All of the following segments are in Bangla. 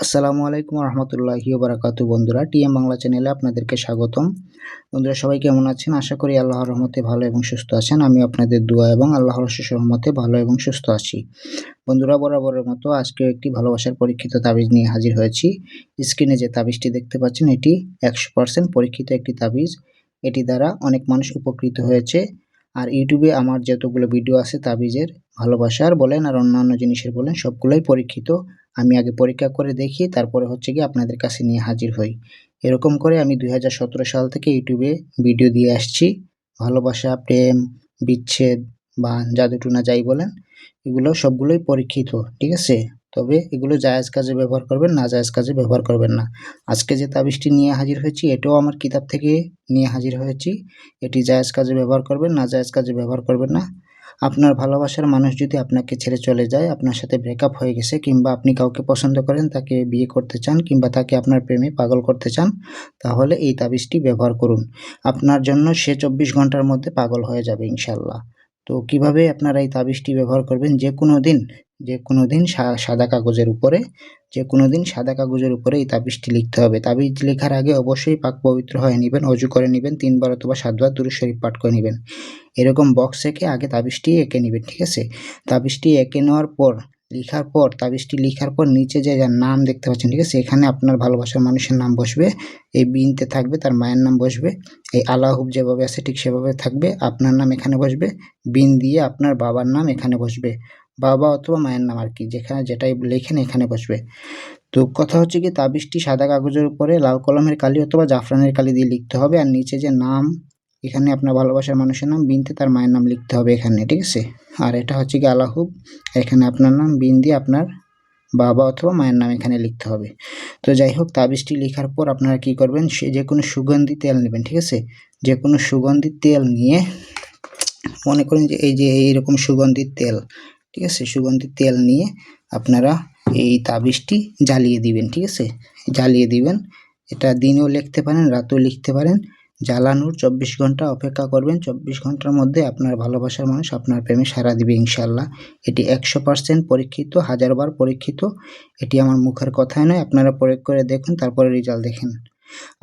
আসসালামু আলাইকুম রহমতুল্লাহি বারাকাতু। বন্ধুরা, টিএম বাংলা চ্যানেলে আপনাদেরকে স্বাগতম। বন্ধুরা, সবাই কেমন আছেন? আশা করি আল্লাহর রহমতে ভালো এবং সুস্থ আছেন। আমি আপনাদের দোয়া এবং আল্লাহর অশেষ রহমতে ভালো এবং সুস্থ আছি। বন্ধুরা, বরাবরের মতো আজকেও একটি ভালোবাসার পরীক্ষিত তাবিজ নিয়ে হাজির হয়েছি। স্ক্রিনে যে তাবিজটি দেখতে পাচ্ছেন, এটি 100% পরীক্ষিত একটি তাবিজ। এটি দ্বারা অনেক মানুষ উপকৃত হয়েছে। আর ইউটিউবে আমার যতগুলো ভিডিও আছে তাবিজের, ভালোবাসার বলেন আর অন্যান্য জিনিসের বলেন, সবগুলোই পরীক্ষিত। আমি আগে পরীক্ষা করে দেখি, তারপরে হচ্ছে গিয়ে আপনাদের কাছে নিয়ে হাজির হই। এরকম করে আমি 2017 সাল থেকে ইউটিউবে ভিডিও দিয়ে আসছি। ভালোবাসা, প্রেম, বিচ্ছেদ বা জাদুটোনা যাই বলেন, এগুলো সবগুলোই পরীক্ষিত, ঠিক আছে? তবে এগুলো জায়েজ কাজে ব্যবহার করবেন, নাজায়েজ কাজে ব্যবহার করবেন না। আজকে যে তাবিজটি নিয়ে হাজির হয়েছি, এটাও আমার কিতাব থেকে নিয়ে হাজির হয়েছি। এটি জায়েজ কাজে ব্যবহার করবেন, নাজায়েজ কাজে ব্যবহার করবেন না। আপনার ভালোবাসার মানুষ যদি আপনাকে ছেড়ে চলে যায়, আপনার সাথে ব্রেকআপ হয়ে গেছে, কিংবা আপনি কাউকে পছন্দ করেন, তাকে বিয়ে করতে চান, কিংবা তাকে আপনার প্রেমে পাগল করতে চান, তাহলে এই তাবিজটি ব্যবহার করুন। আপনার জন্য সে 24 ঘন্টার মধ্যে পাগল হয়ে যাবে ইনশাআল্লাহ। তো কিভাবে আপনারা এই তাবিজটি ব্যবহার করবেন? যে কোনো দিন সাদা কাগজের উপরে এই তাবিজটি লিখতে হবে। তাবিজ লেখার আগে অবশ্যই পাক পবিত্র হয়ে নেবেন, অজু করে নেবেন, 3 বার অথবা 7 বার দুরূদ শরীফ পাঠ করে নেবেন। এরকম বক্স এঁকে আগে তাবিজটি এঁকে নেবেন, ঠিক আছে? তাবিজটি এঁকে নেওয়ার পর, তাবিজটি লিখার পর নিচে যে যার নাম দেখতে পাচ্ছেন, ঠিক আছে? এখানে আপনার ভালোবাসার মানুষের নাম বসবে। এই বিনতে থাকবে তার মায়ের নাম বসবে। এই আলাহুব যেভাবে আছে ঠিক সেভাবে থাকবে। আপনার নাম এখানে বসবে। বিন দিয়ে আপনার বাবার নাম এখানে বসবে। বাবা অথবা মায়ের নাম আর কি, যেখানে যেটাই লেখেন এখানে বসবে। তো কথা হচ্ছে কি, তাবিজটি সাদা কাগজের উপরে লাল কলমের কালি অথবা জাফরানের কালি দিয়ে লিখতে হবে। আর নিচে যে নাম, এখানে আপনার ভালোবাসার মানুষের নাম, বিনতে তার মায়ের নাম লিখতে হবে এখানে, ঠিক আছে? আর এটা হচ্ছে কি আলাহুব, এখানে আপনার নাম, বিন দিয়ে আপনার বাবা অথবা মায়ের নাম এখানে লিখতে হবে। তো যাই হোক, তাবিজটি লেখার পর আপনারা কি করবেন, যে কোনো সুগন্ধি তেল নেবেন, ঠিক আছে? যে কোনো সুগন্ধি তেল নিয়ে, মনে করেন যে এই যে এইরকম সুগন্ধি তেল, ঠিক আছে? সুগন্ধি তেল নিয়ে আপনারা এই তাবিজটি জ্বালিয়ে দিবেন, ঠিক আছে? জ্বালিয়ে দিবেন। এটা দিনেও লিখতে পারেন, রাতেও লিখতে পারেন। জ্বালানোর 24 ঘন্টা অপেক্ষা করবেন। 24 ঘন্টার মধ্যে আপনার ভালোবাসার মানুষ আপনার প্রেমে সাড়া দিবে ইনশাআল্লাহ। এটি 100% পরীক্ষিত, 1000 বার পরীক্ষিত। এটি আমার মুখের কথাই নয়, আপনারা প্রয়োগ করে দেখুন, তারপরে রেজাল্ট দেখেন।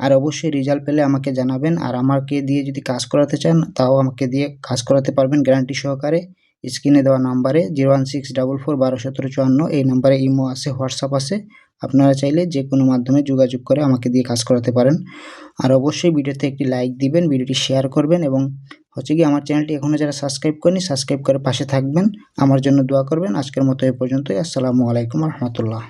আর অবশ্যই রেজাল্ট পেলে আমাকে জানাবেন। আর আমাকে দিয়ে যদি কাজ করাতে চান, তাও আমাকে দিয়ে কাজ করাতে পারবেন গ্যারান্টি সহকারে। স্ক্রিনে দেওয়া নাম্বারে 01644121754, এই নাম্বারে ইমো আছে, হোয়াটসঅ্যাপ আছে। আপনারা চাইলে যে কোনো মাধ্যমে যোগাযোগ করে আমাকে দিয়ে কাজ করাতে পারেন। আর অবশ্যই ভিডিওতে একটি লাইক দিবেন, ভিডিওটি শেয়ার করবেন, এবং হচ্ছে কি আমার চ্যানেলটি এখনও যারা সাবস্ক্রাইব করেনি, সাবস্ক্রাইব করে পাশে থাকবেন। আমার জন্য দোয়া করবেন। আজকের মতো এ পর্যন্তই। আসসালামু আলাইকুম রহমতুল্লাহ।